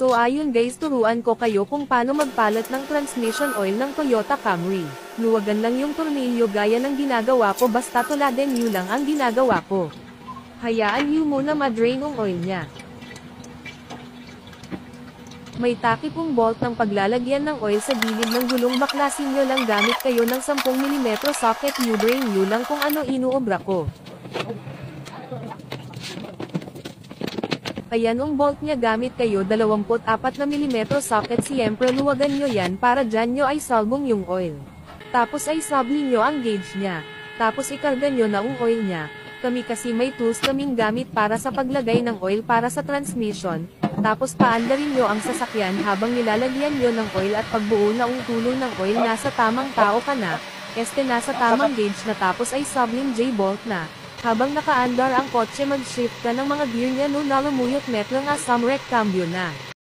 So ayun guys, turuan ko kayo kung paano magpalit ng transmission oil ng Toyota Camry. Luwagan lang yung tornilyo gaya ng ginagawa ko, basta tuladin nyo lang ang ginagawa ko. Hayaan nyo muna ma-drain ang oil niya. May taki pong bolt ng paglalagyan ng oil sa gilid ng gulong, baklasin nyo lang gamit kayo ng 10mm socket, drain nyo lang kung ano inuobra ko. Ayan ang bolt niya, gamit kayo 24mm socket, siyempre luwagan nyo yan para dyan nyo ay salbong yung oil. Tapos ay sabli nyo ang gauge niya. Tapos ikarga nyo na ang oil niya. Kami kasi may tools kaming gamit para sa paglagay ng oil para sa transmission. Tapos paandarin nyo ang sasakyan habang nilalagyan nyo ng oil, at pagbuo na ang tulo ng oil nasa tamang tao ka na, nasa tamang gauge na, tapos ay sabling J-bolt na. Habang nakaandar ang kotse, mag-shift ka ng mga gear niya, no, nalamuyot metro nga samrek cambio na.